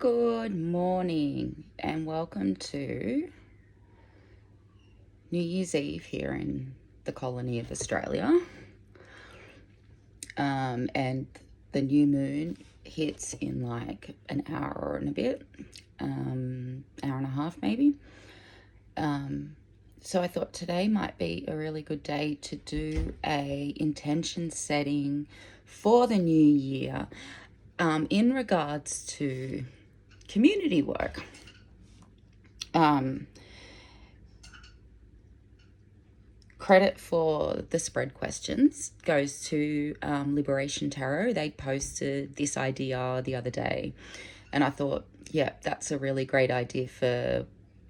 Good morning and welcome to New Year's Eve here in the colony of Australia. And the new moon hits in like an hour and a bit, hour and a half maybe. So I thought today might be a really good day to do a intention setting for the new year in regards to community work. Credit for the spread questions goes to Liberation Tarot. They posted this idea the other day, and I thought, yeah, that's a really great idea for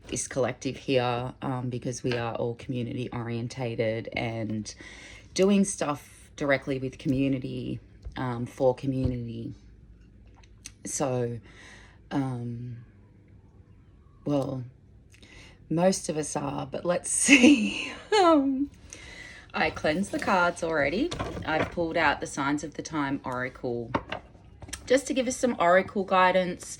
this collective here, because we are all community orientated and doing stuff directly with community, for community. So, well, most of us are, but let's see. I cleansed the cards already. I've pulled out the Signs of the Time Oracle just to give us some oracle guidance.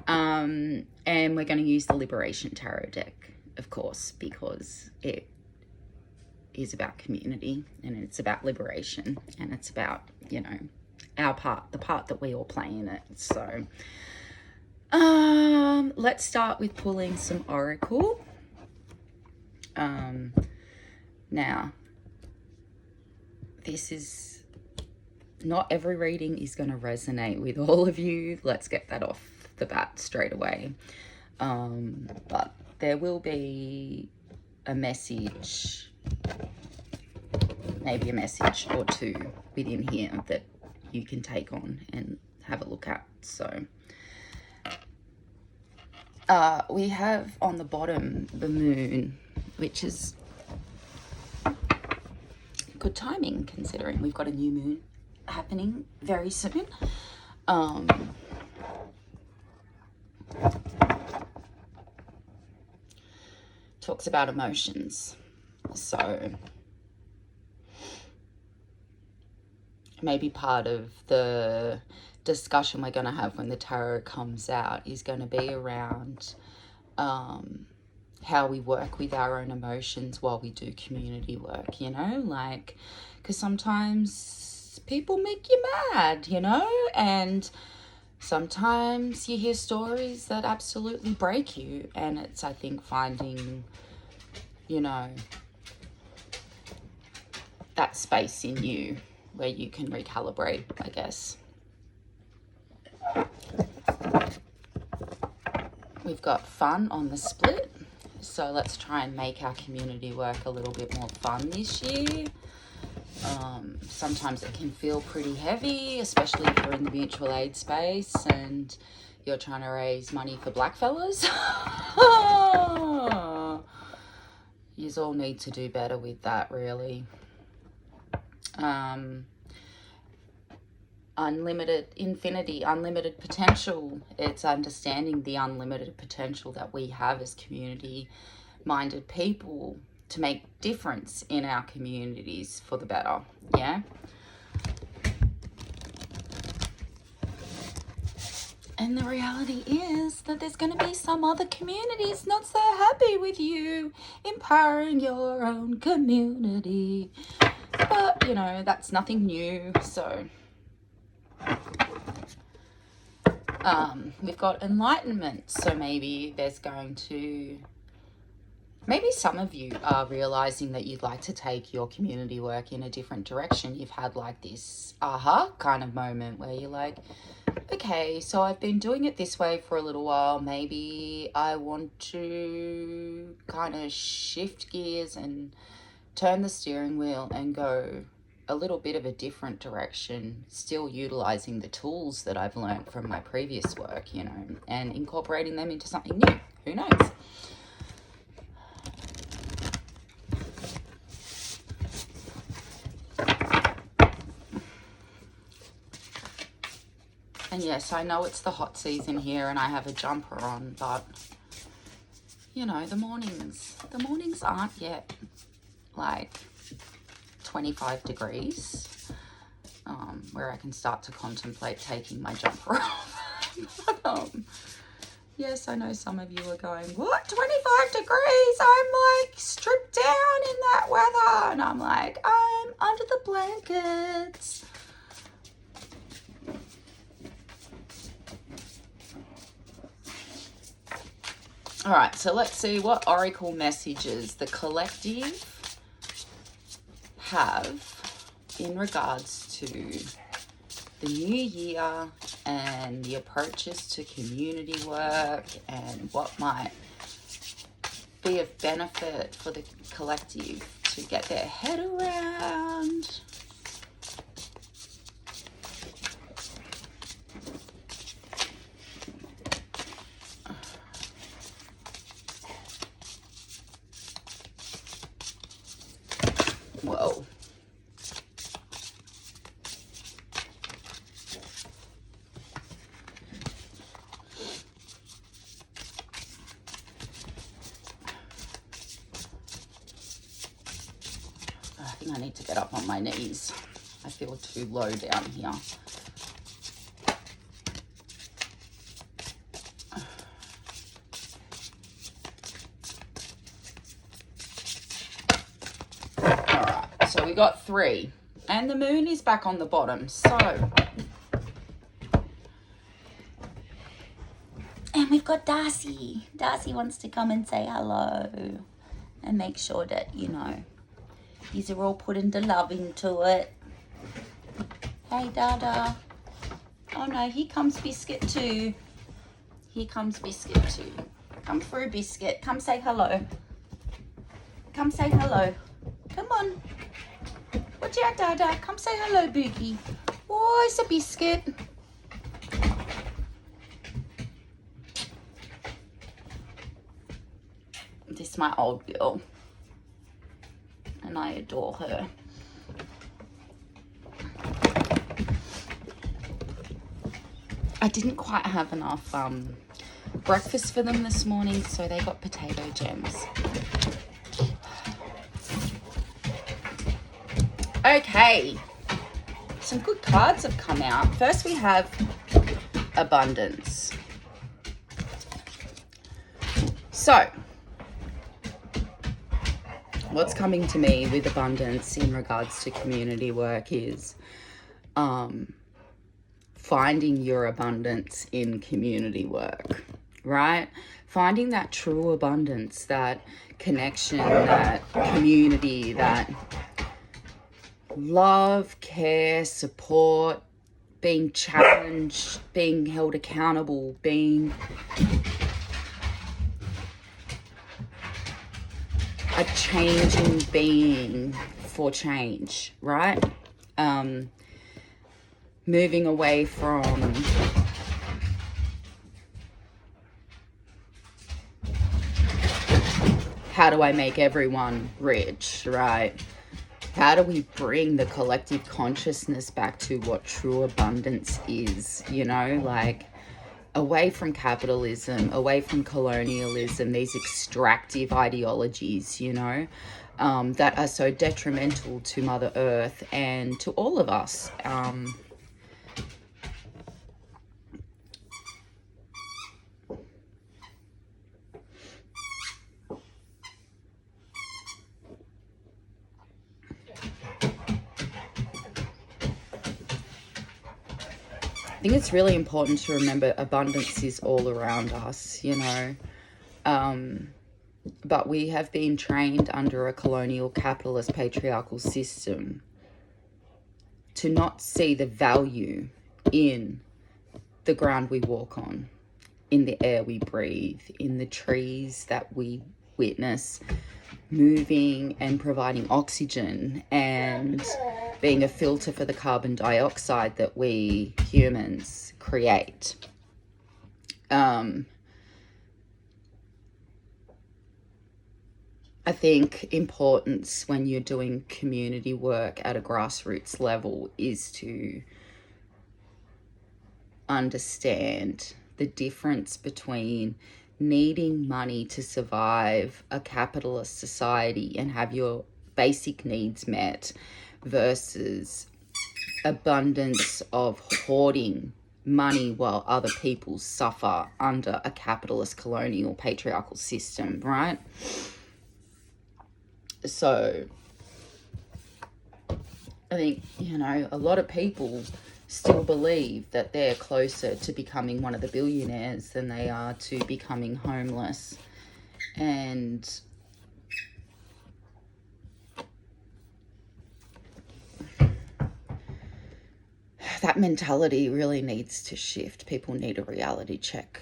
And we're going to use the Liberation Tarot deck, of course, because it is about community and it's about liberation and it's about, you know, our part, the part that we all play in it. So let's start with pulling some oracle. Now, this is not every reading is going to resonate with all of you. Let's get that off the bat straight away. But there will be a message, maybe a message or two within here that you can take on and have a look at. So we have on the bottom the moon, which is good timing considering we've got a new moon happening very soon. Talks about emotions. So maybe part of the discussion we're going to have when the tarot comes out is going to be around how we work with our own emotions while we do community work, you know, like, because sometimes people make you mad, you know, and sometimes you hear stories that absolutely break you, and it's, I think, finding, you know, that space in you where you can recalibrate, I guess. We've got fun on the split. So let's try and make our community work a little bit more fun this year. Sometimes it can feel pretty heavy, especially if you're in the mutual aid space and you're trying to raise money for black fellas. You all need to do better with that, really. Unlimited infinity, unlimited potential. It's understanding the unlimited potential that we have as community-minded people to make difference in our communities for the better, yeah? And the reality is that there's going to be some other communities not so happy with you empowering your own community. But, you know, that's nothing new, so... we've got enlightenment, so maybe there's going to, maybe some of you are realizing that you'd like to take your community work in a different direction. You've had like this aha kind of moment where you're like, okay, so I've been doing it this way for a little while. Maybe I want to kind of shift gears and turn the steering wheel and go a little bit of a different direction, still utilizing the tools that I've learned from my previous work, you know, and incorporating them into something new. Who knows? And yes, I know it's the hot season here and I have a jumper on, but, you know, the mornings aren't yet like 25 degrees, where I can start to contemplate taking my jumper off. Yes, I know some of you are going, what, 25 degrees? I'm like stripped down in that weather. And I'm like, I'm under the blankets. All right, so let's see what oracle messages the collective have in regards to the new year and the approaches to community work and what might be of benefit for the collective to get their head around. Whoa. I think I need to get up on my knees. I feel too low down here. So we got 3 and the moon is back on the bottom. So, and we've got Darcy. Darcy wants to come and say hello and make sure that, you know, these are all putting the love into it. Hey, Dada. Oh no, here comes Biscuit too. Here comes Biscuit too. Come through, Biscuit. Come say hello. Come say hello. Come on. Watch out, Dada. Come say hello, Boogie. Oh, it's a Biscuit. This is my old girl. And I adore her. I didn't quite have enough breakfast for them this morning, so they got potato gems. Okay, some good cards have come out. First we have abundance. So, what's coming to me with abundance in regards to community work is finding your abundance in community work, right? Finding that true abundance, that connection, that community, that love, care, support, being challenged, being held accountable, being a changing being for change, right? Moving away from how do I make everyone rich, right? How do we bring the collective consciousness back to what true abundance is, you know, like away from capitalism, away from colonialism, these extractive ideologies, you know, that are so detrimental to Mother Earth and to all of us. I think it's really important to remember abundance is all around us, you know, but we have been trained under a colonial capitalist patriarchal system to not see the value in the ground we walk on, in the air we breathe, in the trees that we witness moving and providing oxygen and being a filter for the carbon dioxide that we humans create. I think importance when you're doing community work at a grassroots level is to understand the difference between needing money to survive a capitalist society and have your basic needs met versus abundance of hoarding money while other people suffer under a capitalist, colonial, patriarchal system, right? So I think, you know, a lot of people still believe that they're closer to becoming one of the billionaires than they are to becoming homeless. And that mentality really needs to shift. People need a reality check.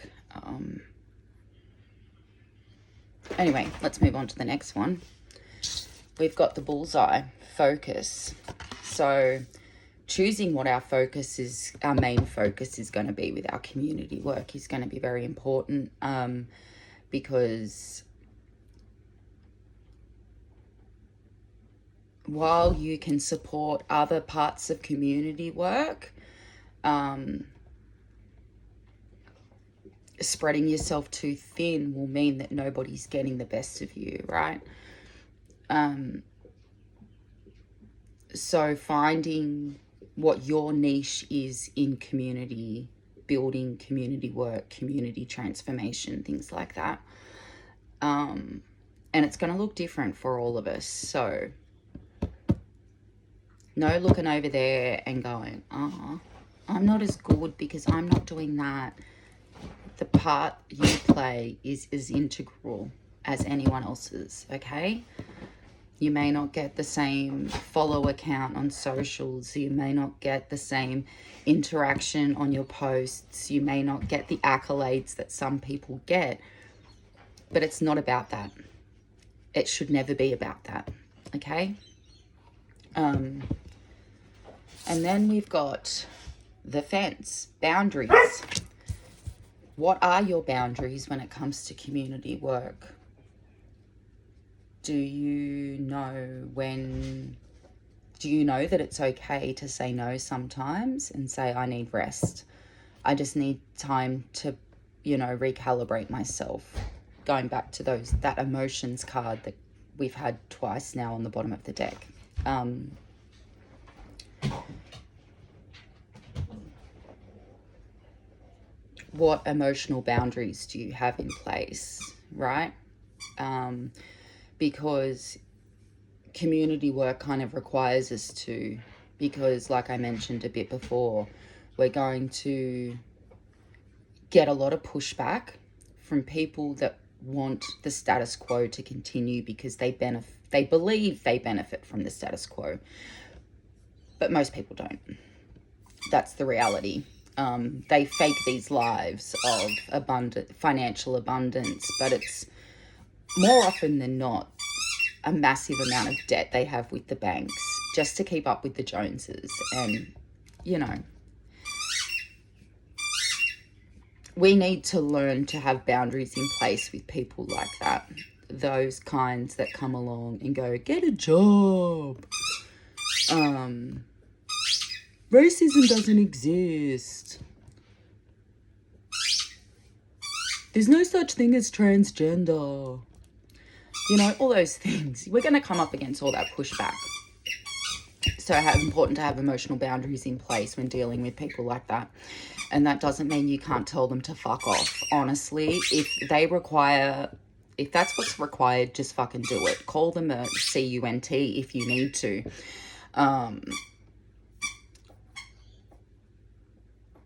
Anyway, let's move on to the next one. We've got the bullseye, focus. So choosing what our focus is, our main focus is going to be with our community work is going to be very important, because while you can support other parts of community work, spreading yourself too thin will mean that nobody's getting the best of you, right? So finding what your niche is in community building, community work, community transformation, things like that. And it's going to look different for all of us. So no looking over there and going, oh, I'm not as good because I'm not doing that. The part you play is as integral as anyone else's, okay? You may not get the same follow count on socials. You may not get the same interaction on your posts. You may not get the accolades that some people get. But it's not about that. It should never be about that, okay? And then we've got the fence, boundaries. What are your boundaries when it comes to community work? Do you know that it's okay to say no sometimes and say, I need rest. I just need time to, you know, recalibrate myself. Going back to that emotions card that we've had twice now on the bottom of the deck. What emotional boundaries do you have in place, right? Because community work kind of requires us to, because like I mentioned a bit before, we're going to get a lot of pushback from people that want the status quo to continue because they believe they benefit from the status quo. But most people don't. That's the reality. They fake these lives of financial abundance, but it's more often than not a massive amount of debt they have with the banks just to keep up with the Joneses. And, you know, we need to learn to have boundaries in place with people like that. Those kinds that come along and go, get a job. Racism doesn't exist. There's no such thing as transgender. You know, all those things. We're going to come up against all that pushback. So it's important to have emotional boundaries in place when dealing with people like that. And that doesn't mean you can't tell them to fuck off. Honestly, if that's what's required, just fucking do it. Call them a CUNT if you need to.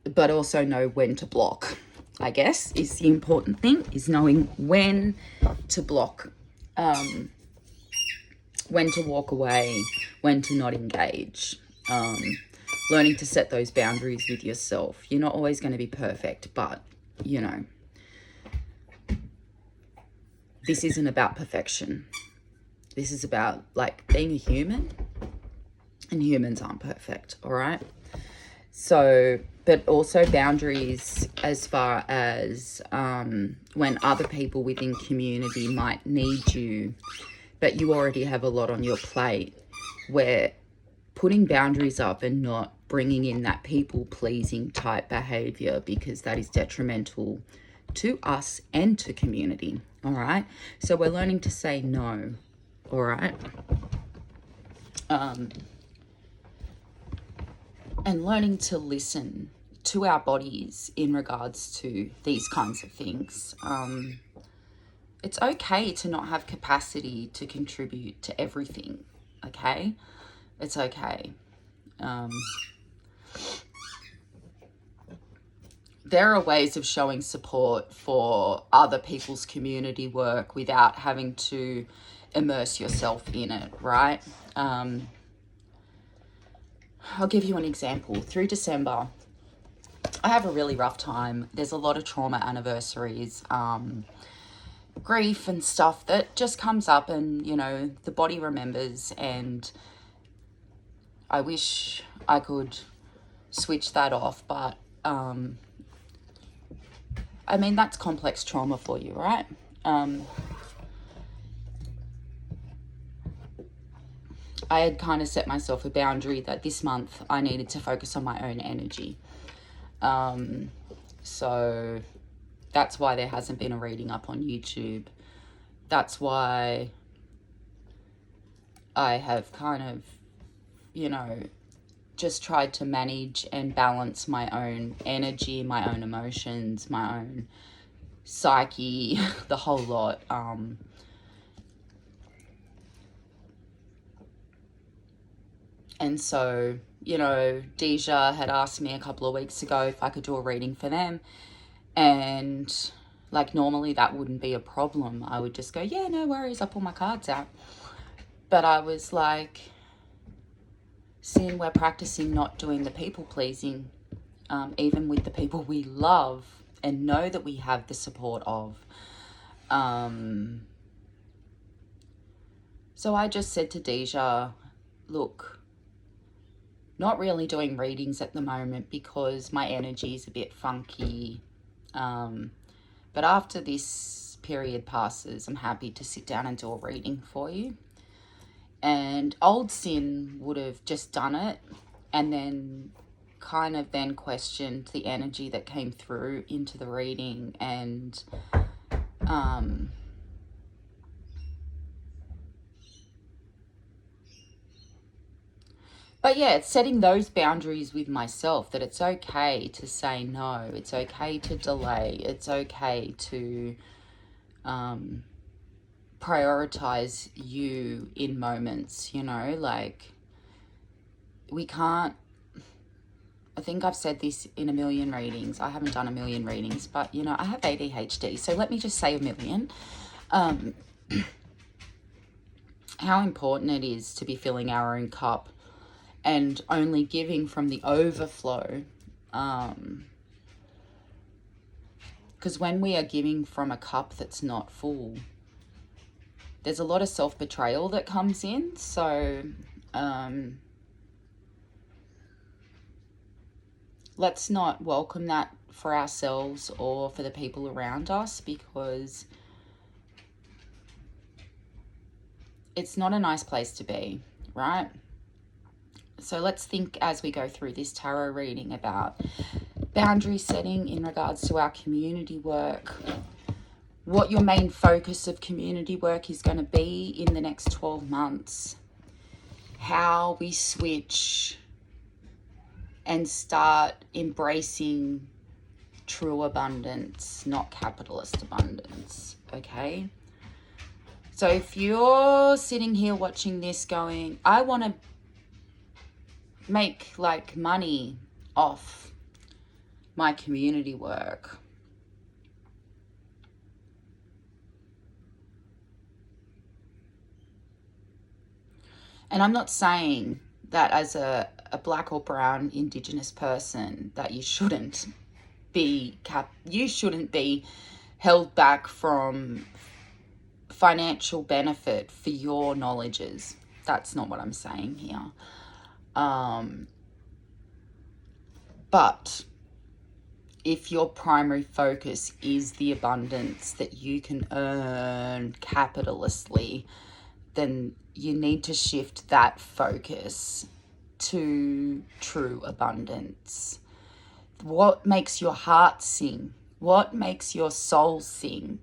But also know when to block, I guess, is the important thing, is knowing when to block. When to walk away, when to not engage. Learning to set those boundaries with yourself. You're not always going to be perfect, but, you know, this isn't about perfection. This is about, like, being a human, and humans aren't perfect, all right? So, but also boundaries as far as when other people within community might need you, but you already have a lot on your plate, where putting boundaries up and not bringing in that people-pleasing type behavior, because that is detrimental to us and to community, all right? So we're learning to say no, all right? And learning to listen to our bodies in regards to these kinds of things. It's okay to not have capacity to contribute to everything, okay? It's okay. There are ways of showing support for other people's community work without having to immerse yourself in it, right? I'll give you an example. Through December, I have a really rough time. There's a lot of trauma anniversaries, grief and stuff that just comes up, and, you know, the body remembers, and I wish I could switch that off, but I mean, that's complex trauma for you, right? I had kind of set myself a boundary that this month I needed to focus on my own energy. So that's why there hasn't been a reading up on YouTube. That's why I have kind of, you know, just tried to manage and balance my own energy, my own emotions, my own psyche, the whole lot. And so, you know, AuDHD'r had asked me a couple of weeks ago if I could do a reading for them. And like, normally that wouldn't be a problem. I would just go, yeah, no worries, I'll pull my cards out. But I was like, Sin, we're practicing not doing the people pleasing, even with the people we love and know that we have the support of. So I just said to AuDHD'r, look, not really doing readings at the moment because my energy is a bit funky. But after this period passes, I'm happy to sit down and do a reading for you. And old Sin would have just done it and then kind of then questioned the energy that came through into the reading. And but yeah, it's setting those boundaries with myself, that it's okay to say no. It's okay to delay. It's okay to prioritize you in moments, you know, like we can't, I think I've said this in a million readings. I haven't done a million readings, but, you know, I have ADHD. So let me just say a million. How important it is to be filling our own cup and only giving from the overflow. Because when we are giving from a cup that's not full, there's a lot of self-betrayal that comes in. So let's not welcome that for ourselves or for the people around us, because it's not a nice place to be, right? So let's think as we go through this tarot reading about boundary setting in regards to our community work, what your main focus of community work is going to be in the next 12 months, how we switch and start embracing true abundance, not capitalist abundance, okay? So if you're sitting here watching this going, I want to make like money off my community work, and I'm not saying that as a black or brown Indigenous person that you shouldn't be held back from financial benefit for your knowledges. That's not what I'm saying here. But if your primary focus is the abundance that you can earn capitalistly, then you need to shift that focus to true abundance. What makes your heart sing? What makes your soul sing?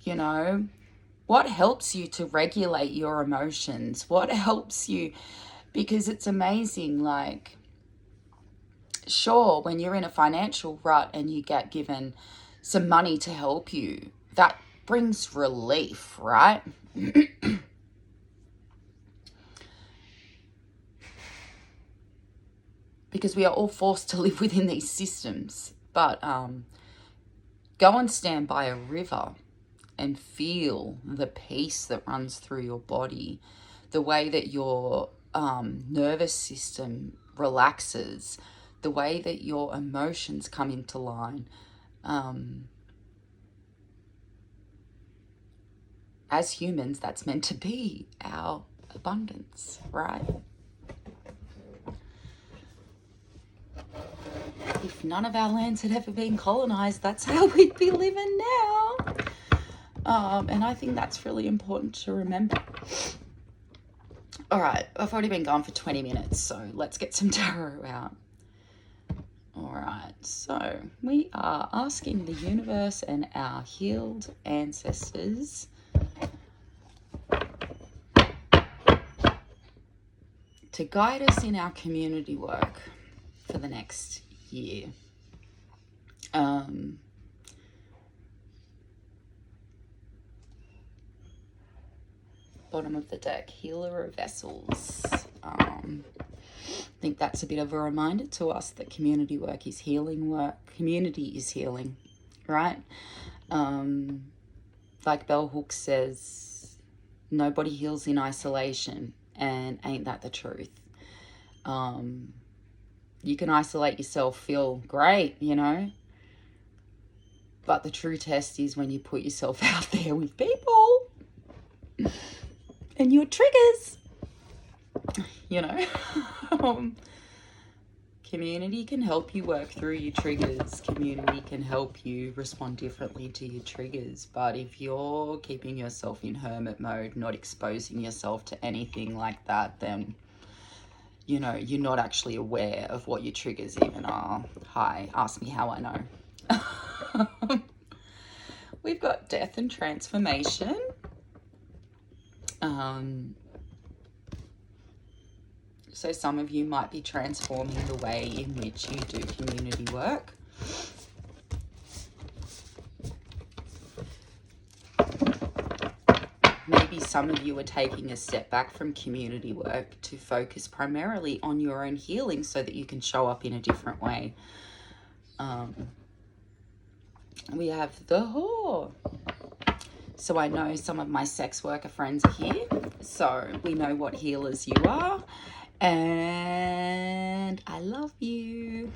You know, what helps you to regulate your emotions? What helps you? Because it's amazing, like, sure, when you're in a financial rut and you get given some money to help you, that brings relief, right? Because we are all forced to live within these systems. But go and stand by a river and feel the peace that runs through your body, the way that your nervous system relaxes, the way that your emotions come into line. As humans, that's meant to be our abundance, right? If none of our lands had ever been colonized, that's how we'd be living now. And I think that's really important to remember. All right, I've already been gone for 20 minutes, so let's get some tarot out. All right, so we are asking the universe and our healed ancestors to guide us in our community work for the next year. Bottom of the deck, Healer of Vessels. I think that's a bit of a reminder to us that community work is healing work. Community is healing, right? Like Bell Hooks says, nobody heals in isolation, and ain't that the truth? You can isolate yourself, feel great, you know, but the true test is when you put yourself out there with people and your triggers, you know. Community can help you work through your triggers. Community can help you respond differently to your triggers. But if you're keeping yourself in hermit mode, not exposing yourself to anything like that, then, you know, you're not actually aware of what your triggers even are. Hi, ask me how I know. We've got death and transformation. So some of you might be transforming the way in which you do community work. Maybe some of you are taking a step back from community work to focus primarily on your own healing so that you can show up in a different way. We have the whore. So I know some of my sex worker friends are here, so we know what healers you are. And I love you.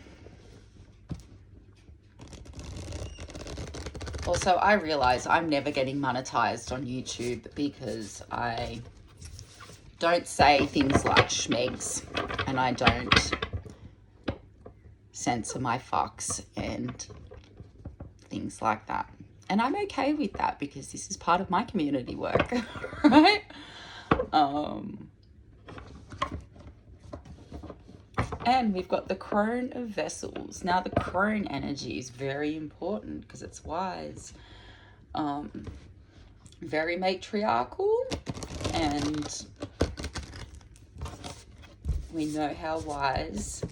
Also, I realize I'm never getting monetized on YouTube because I don't say things like schmegs and I don't censor my fucks and things like that. And I'm okay with that because this is part of my community work, right? And we've got the crone of vessels. Now the crone energy is very important because it's wise. Very matriarchal, and we know how wise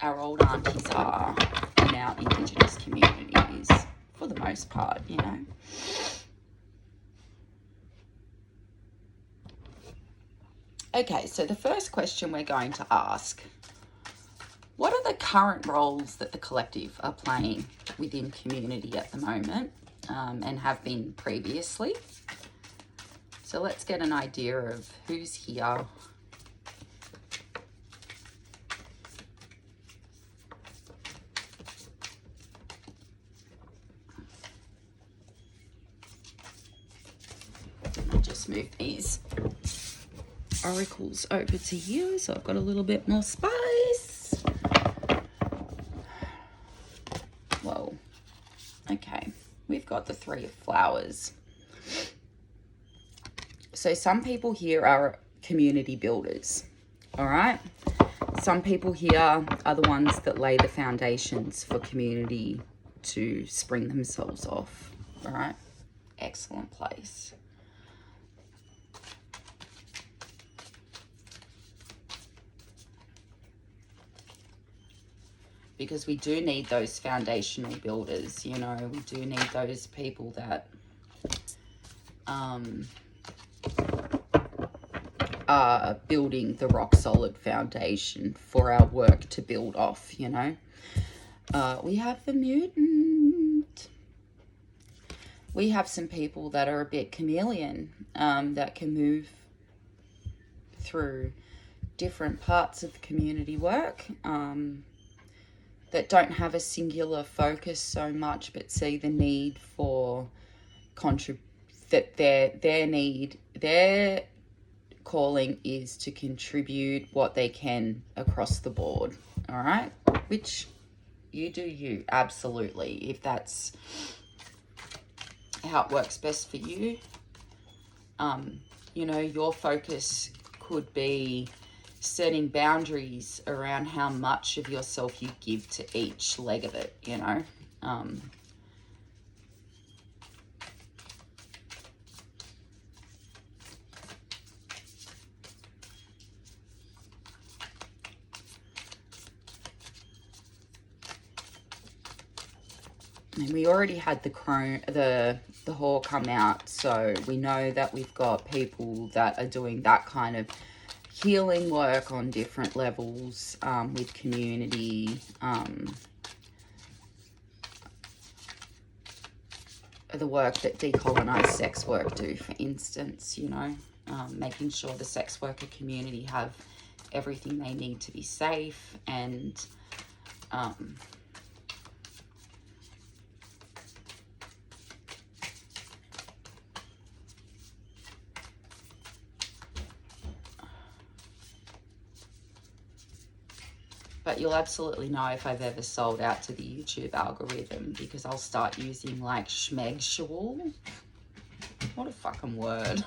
our old aunties are in our Indigenous communities, for the most part, you know. Okay, so the first question we're going to ask: what are the current roles that the collective are playing within community at the moment, and have been previously? So let's get an idea of who's here. I'll just move these oracles over to you so I've got a little bit more space. Whoa. Okay, we've got the Three of Flowers. So some people here are community builders, all right? Some people here are the ones that lay the foundations for community to spring themselves off, all right? Excellent place. because we do need those foundational builders, you know. We do need those people that are building the rock solid foundation for our work to build off, you know. We have the mutant. We have some people that are a bit chameleon, that can move through different parts of community work, that don't have a singular focus so much, but see the need for that their calling is to contribute what they can across the board. All right, which you do you, absolutely, if that's how it works best for you. You know, your focus could be setting boundaries around how much of yourself you give to each leg of it, you know. And we already had the whore come out, so we know that we've got people that are doing that kind of healing work on different levels, with community, the work that decolonized sex work do, for instance, you know, making sure the sex worker community have everything they need to be safe, and but you'll absolutely know if I've ever sold out to the YouTube algorithm, because I'll start using like schmegschwul. What a fucking word.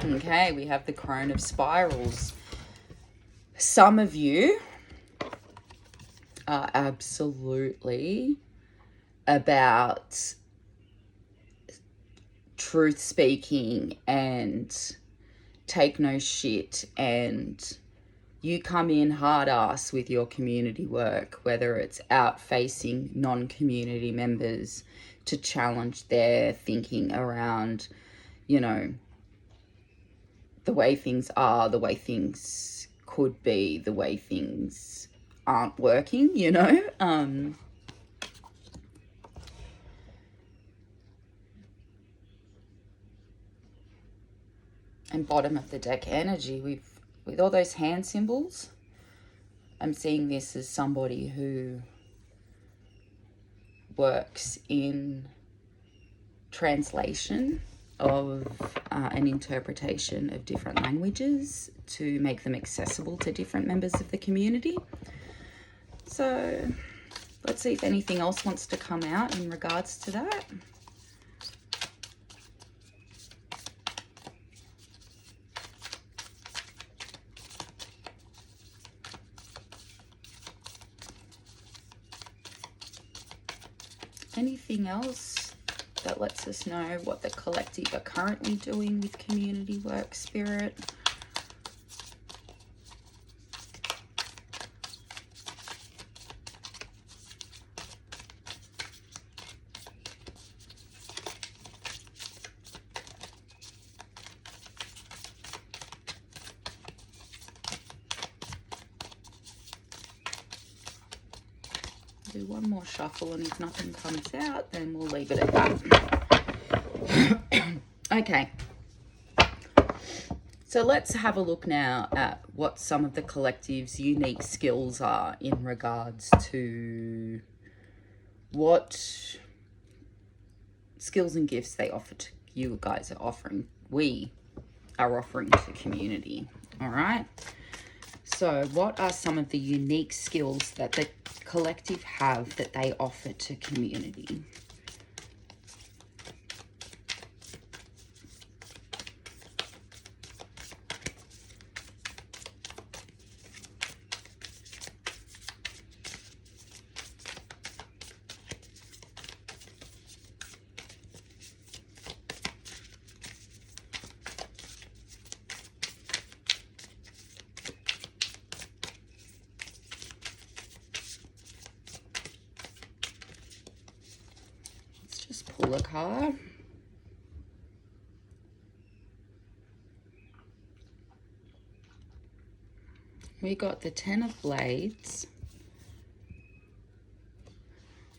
Okay, we have the Crone of Spirals. Some of you are absolutely about truth speaking and take no shit, and you come in hard ass with your community work, whether it's out facing non-community members to challenge their thinking around, you know, the way things are, the way things could be, the way things aren't working, you know. And bottom of the deck energy, with all those hand symbols, I'm seeing this as somebody who works in translation of an interpretation of different languages to make them accessible to different members of the community. So let's see if anything else wants to come out in regards to that. Anything else that lets us know what the collective are currently doing with community work, Spirit? Do one more shuffle, and if nothing comes out, then we'll leave it at that. Okay, so let's have a look now at what some of the collective's unique skills are in regards to what skills and gifts they offer to you guys are offering. We are offering to the community. All right, so what are some of the unique skills that the collective have that they offer to community? pull a card. We got the Ten of Blades,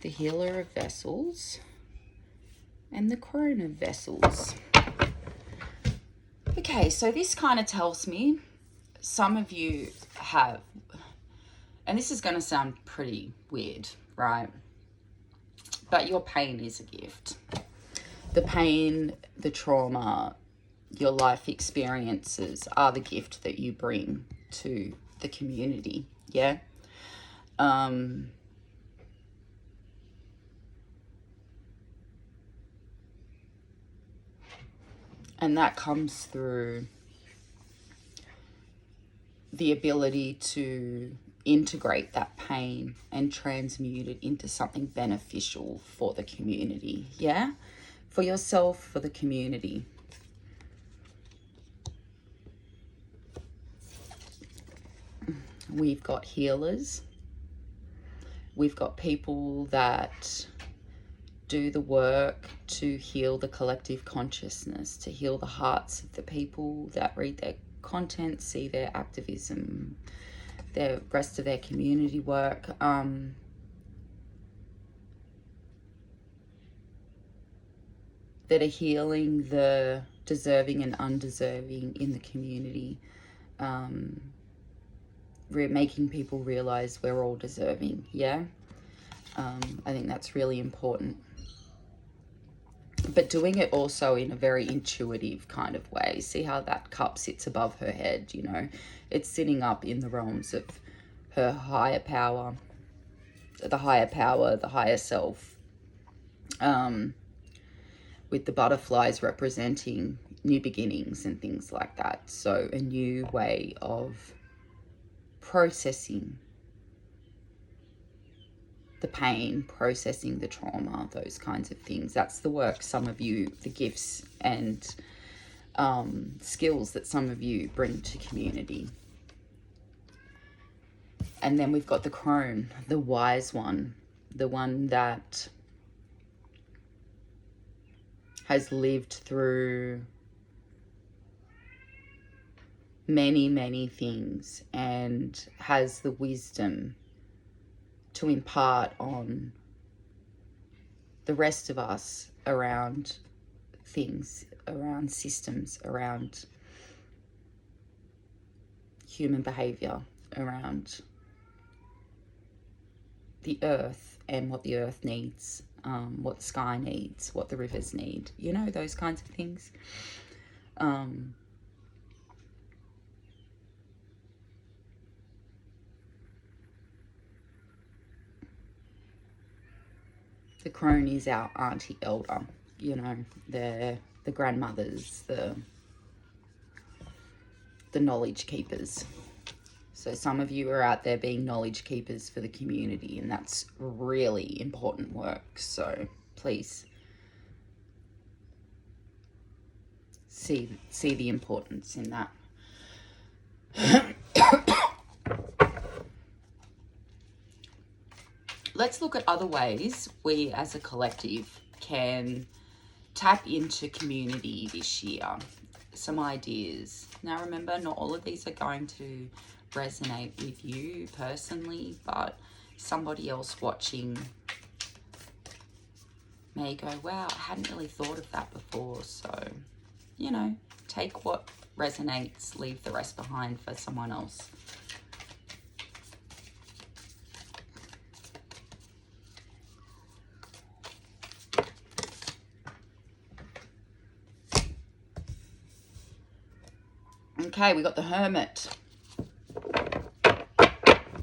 the Healer of Vessels, and the Crone of Vessels. Okay, so this kind of tells me some of you have, and this is going to sound pretty weird, right? But your pain is a gift. The pain, the trauma, your life experiences are the gift that you bring to the community, yeah? And that comes through the ability to integrate that pain and transmute it into something beneficial for the community, yeah? For yourself, for the community. We've got healers. We've got people that do the work to heal the collective consciousness, to heal the hearts of the people that read their content, see their activism, the rest of their community work. That are healing the deserving and undeserving in the community. Making people realize we're all deserving, yeah? I think that's really important. But doing it also in a very intuitive kind of way. See how that cup sits above her head, you know? It's sitting up in the realms of her higher power, the higher self. With the butterflies representing new beginnings and things like that. So a new way of processing the pain, processing the trauma, those kinds of things. That's the work some of you, the gifts and skills that some of you bring to community. And then we've got the crone, the wise one, the one that has lived through many, many things and has the wisdom to impart on the rest of us around things, around systems, around human behavior, around the earth and what the earth needs, what the sky needs, what the rivers need, you know, those kinds of things. The crone is our auntie elder, you know, the grandmothers, the knowledge keepers. So some of you are out there being knowledge keepers for the community, and that's really important work. So please see the importance in that. Let's look at other ways we as a collective can tap into community this year. Some ideas. Now remember, not all of these are going to resonate with you personally, but somebody else watching may go, wow, I hadn't really thought of that before. So, you know, take what resonates, leave the rest behind for someone else. Okay, we got the Hermit.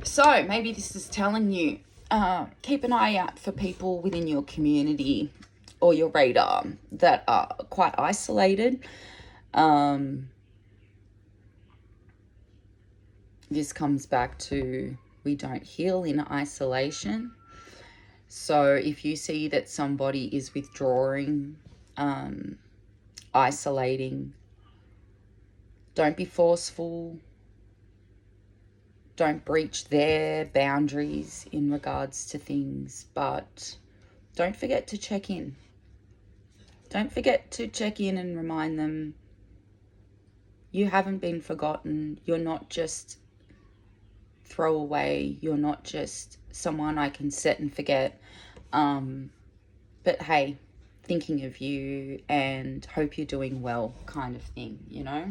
So maybe this is telling you, keep an eye out for people within your community or your radar that are quite isolated. This comes back to we don't heal in isolation. So if you see that somebody is withdrawing, isolating, don't be forceful. Don't breach their boundaries in regards to things, but don't forget to check in. Don't forget to check in and remind them you haven't been forgotten. You're not just throwaway. You're not just someone I can set and forget. But hey, thinking of you and hope you're doing well kind of thing, you know?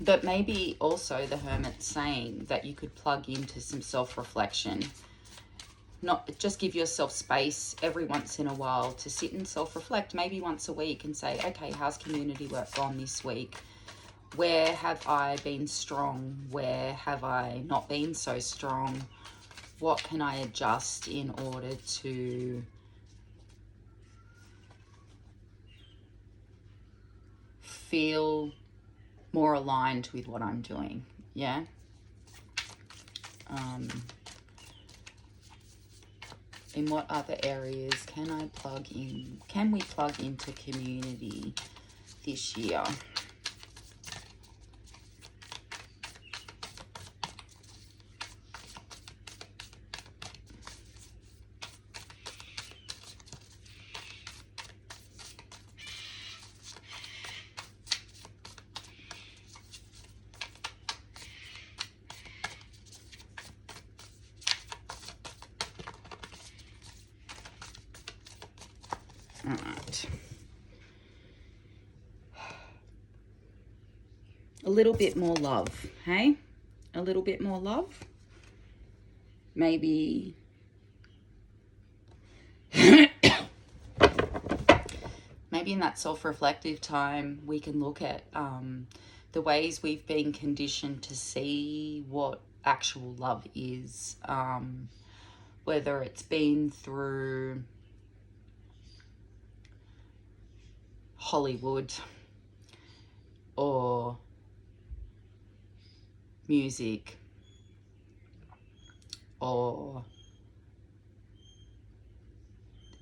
But maybe also the Hermit's saying that you could plug into some self-reflection. Not just give yourself space every once in a while to sit and self-reflect, maybe once a week, and say, okay, how's community work gone this week? Where have I been strong? Where have I not been so strong? What can I adjust in order to feel more aligned with what I'm doing? Yeah. In what other areas can I plug in? Can we plug into community this year? All right. A little bit more love, hey? A little bit more love. Maybe maybe in that self-reflective time, we can look at the ways we've been conditioned to see what actual love is, whether it's been through Hollywood or music or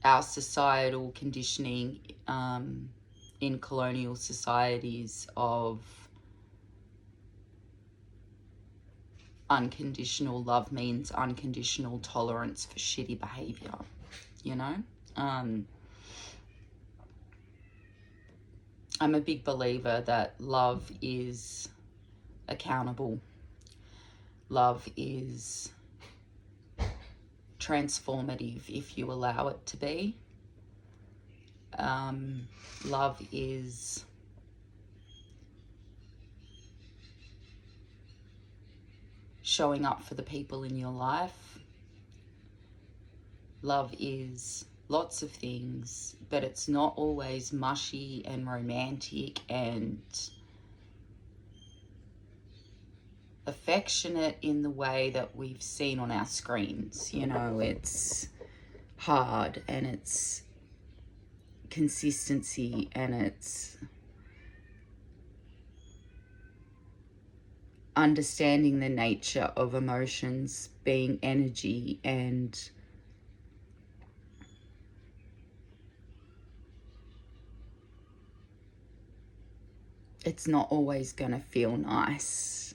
our societal conditioning in colonial societies of unconditional love means unconditional tolerance for shitty behavior, you know? I'm a big believer that love is accountable. Love is transformative if you allow it to be. Love is showing up for the people in your life. Love is lots of things, but it's not always mushy and romantic and affectionate in the way that we've seen on our screens. You know, it's hard and it's consistency and it's understanding the nature of emotions being energy, and it's not always going to feel nice.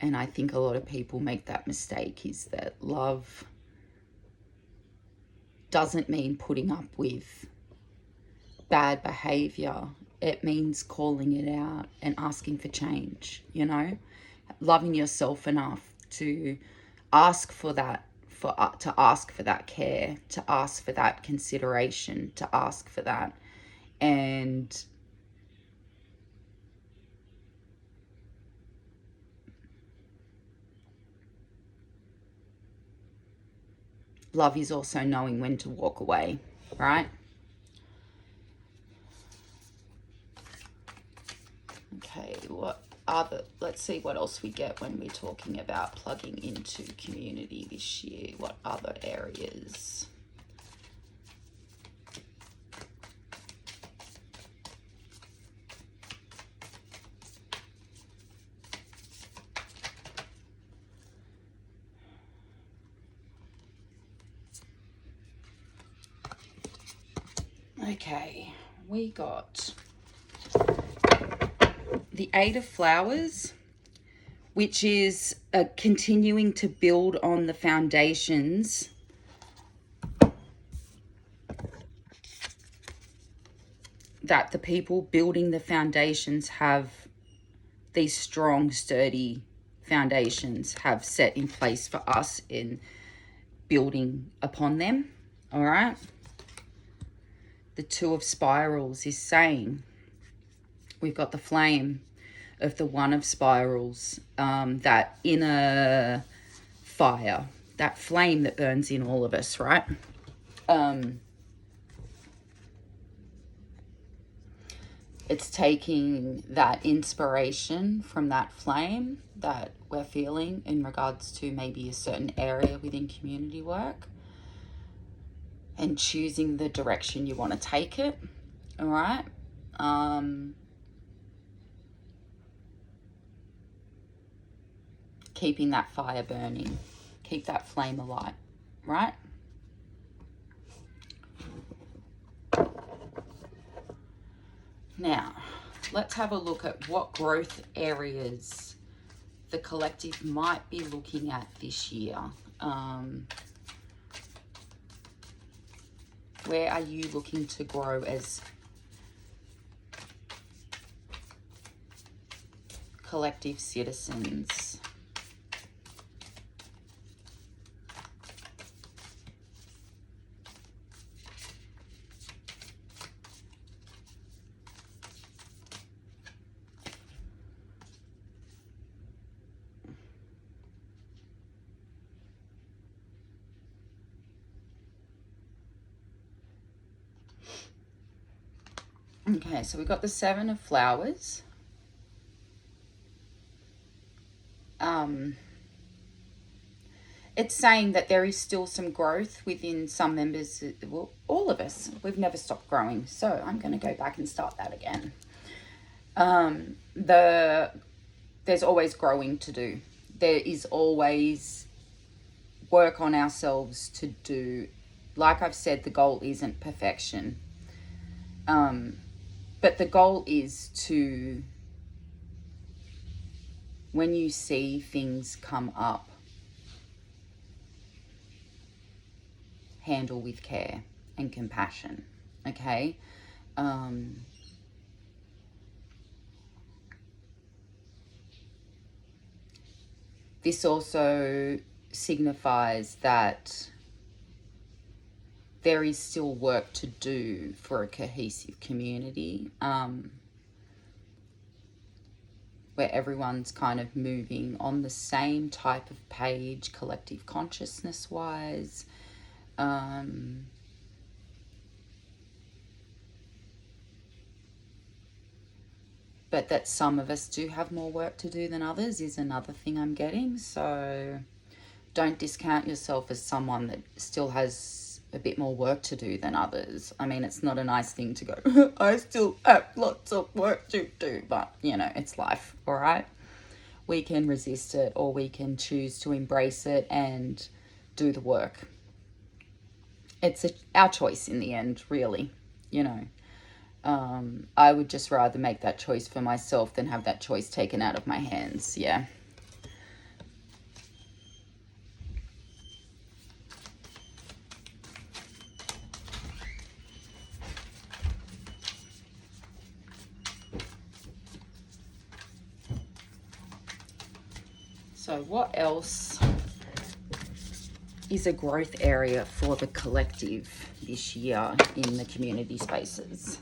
And I think a lot of people make that mistake, is that love doesn't mean putting up with bad behavior. It means calling it out and asking for change, you know, loving yourself enough to ask for that, to ask for that care, to ask for that consideration, to ask for that. And love is also knowing when to walk away, right? Okay, let's see what else we get when we're talking about plugging into community this year. What other areas? Okay, we got the Eight of Flowers, which is continuing to build on the foundations that the people building the foundations have, these strong, sturdy foundations have set in place for us in building upon them. All right. The Two of Spirals is saying we've got the flame of the One of Spirals, that inner fire, that flame that burns in all of us, right? It's taking that inspiration from that flame that we're feeling in regards to maybe a certain area within community work and choosing the direction you want to take it. All right. Keeping that fire burning, keep that flame alight, right? Now, let's have a look at what growth areas the collective might be looking at this year. Where are you looking to grow as collective citizens? Okay, so we've got the Seven of Flowers. It's saying that there is still some growth within some members, well, all of us. We've never stopped growing. So I'm going to go back and start that again. There's always growing to do. There is always work on ourselves to do. Like I've said, the goal isn't perfection. But the goal is to, when you see things come up, handle with care and compassion, okay? This also signifies that there is still work to do for a cohesive community, where everyone's kind of moving on the same type of page, collective consciousness-wise. But that some of us do have more work to do than others is another thing I'm getting. So don't discount yourself as someone that still has a bit more work to do than others. I mean, it's not a nice thing to go, I still have lots of work to do, but you know, it's life, all right? We can resist it, or we can choose to embrace it and do the work. It's our choice in the end, really, you know. I would just rather make that choice for myself than have that choice taken out of my hands, yeah. So what else is a growth area for the collective this year in the community spaces?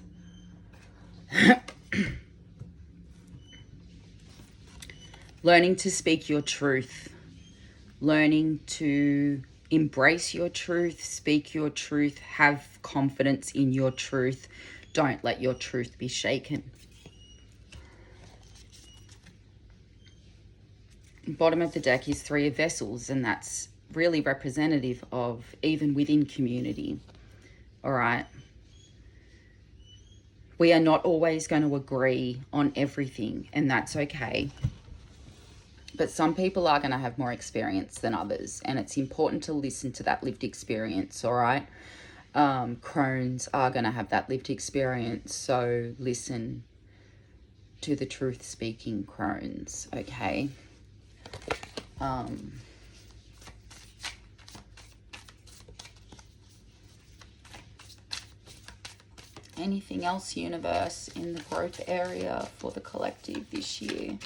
Learning to speak your truth, learning to embrace your truth, speak your truth, have confidence in your truth. Don't let your truth be shaken. Bottom of the deck is Three of Vessels, and that's really representative of even within community. All right. We are not always going to agree on everything, and that's okay. But some people are going to have more experience than others, and it's important to listen to that lived experience, all right? Crones are going to have that lived experience. So listen to the truth-speaking Crones, okay? Anything else, universe, in the growth area for the collective this year?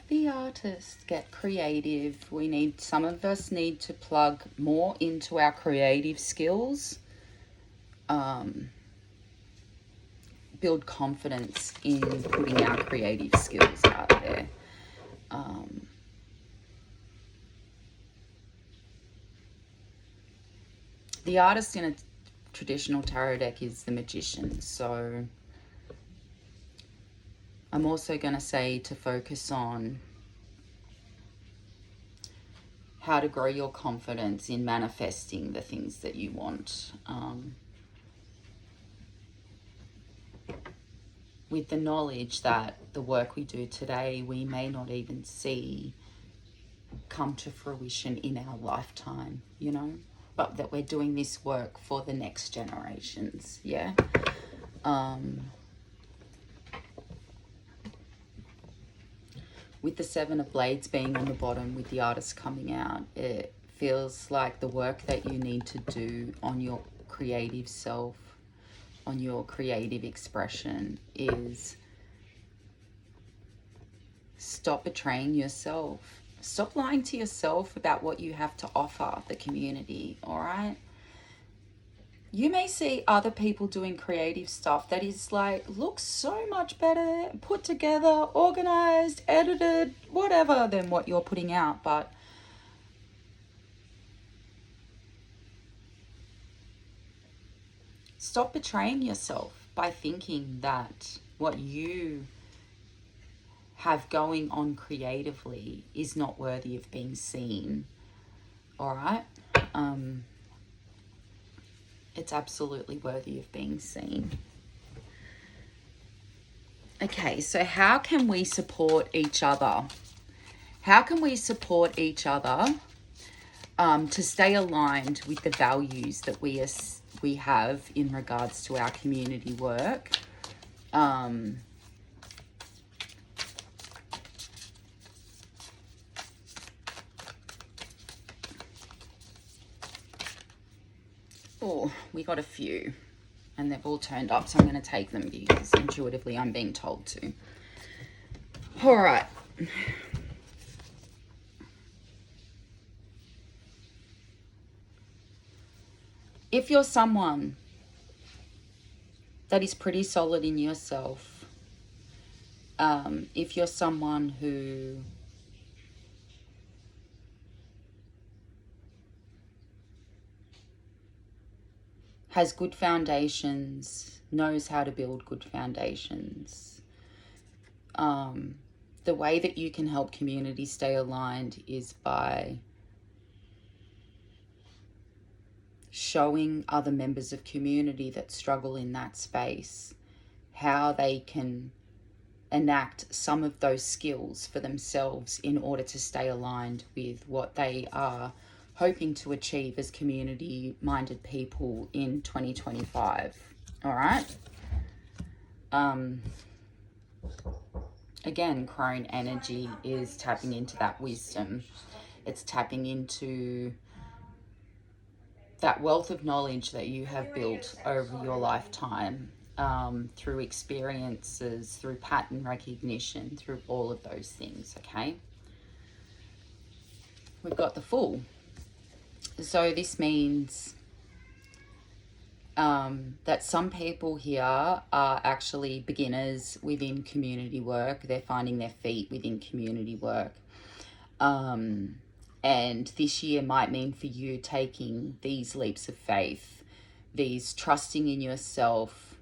The artists, get creative. Some of us need to plug more into our creative skills. Build confidence in putting our creative skills out there. The artist in a traditional tarot deck is the magician, so I'm also going to say to focus on how to grow your confidence in manifesting the things that you want. With the knowledge that the work we do today, we may not even see come to fruition in our lifetime, you know, but that we're doing this work for the next generations, yeah? With the Seven of Blades being on the bottom with the artist coming out, it feels like the work that you need to do on your creative self, on your creative expression, is stop betraying yourself. Stop lying to yourself about what you have to offer the community, all right? You may see other people doing creative stuff that is like, looks so much better, put together, organized, edited, whatever, than what you're putting out. But stop betraying yourself by thinking that what you have going on creatively is not worthy of being seen, all right? It's absolutely worthy of being seen. Okay, so how can we support each other? How can we support each other to stay aligned with the values that we have in regards to our community work? Oh, we got a few and they've all turned up, so I'm going to take them because intuitively I'm being told to. All right. If you're someone that is pretty solid in yourself, if you're someone who has good foundations, knows how to build good foundations, the way that you can help community stay aligned is by showing other members of community that struggle in that space how they can enact some of those skills for themselves in order to stay aligned with what they are hoping to achieve as community-minded people in 2025. All right? Again, crone energy is tapping into that wisdom. It's tapping into that wealth of knowledge that you have built over your lifetime, through experiences, through pattern recognition, through all of those things, okay? We've got the Fool. So this means that some people here are actually beginners within community work. They're finding their feet within community work. And this year might mean for you taking these leaps of faith, these trusting in yourself,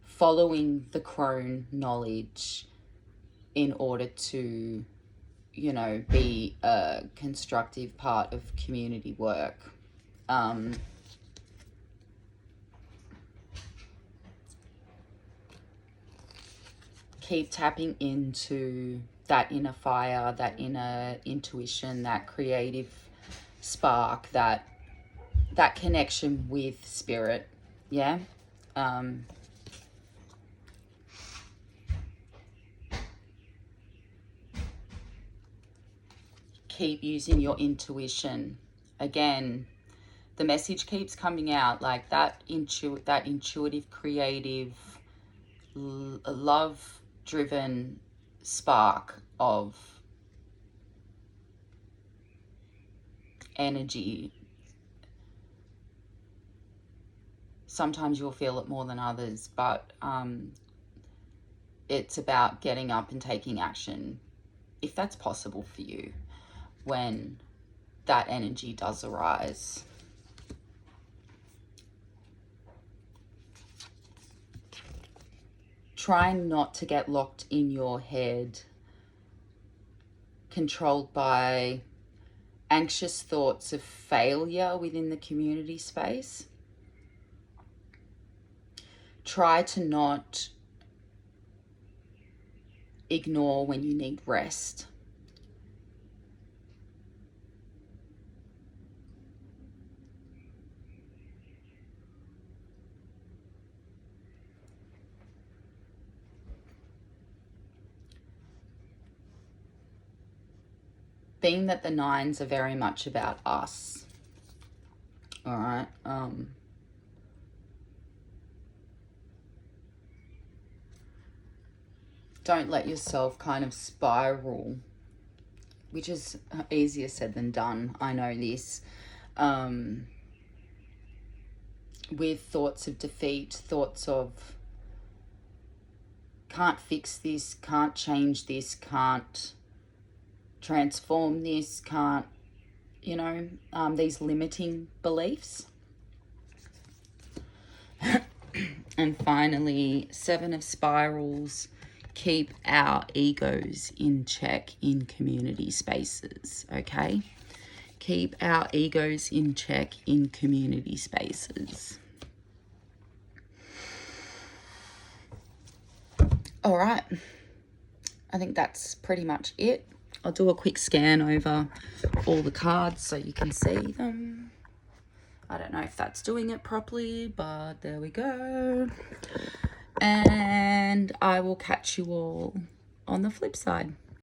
following the crone knowledge, in order to, you know, be a constructive part of community work. Keep tapping into that inner fire, that inner intuition, that creative spark, that connection with spirit. Yeah. Keep using your intuition. Again, the message keeps coming out, like that intuitive, creative, love-driven spark of energy. Sometimes you'll feel it more than others, but it's about getting up and taking action, if that's possible for you, when that energy does arise. Trying not to get locked in your head, controlled by anxious thoughts of failure within the community space. Try to not ignore when you need rest. Being that the nines are very much about us, all right, don't let yourself kind of spiral, which is easier said than done, I know this, with thoughts of defeat, thoughts of can't fix this, can't change this, can't transform this, can't, you know, these limiting beliefs. And finally, 7 of spirals. Keep our egos in check in community spaces, okay? Keep our egos in check in community spaces. All right. I think that's pretty much it. I'll do a quick scan over all the cards so you can see them. I don't know if that's doing it properly, but there we go. And I will catch you all on the flip side.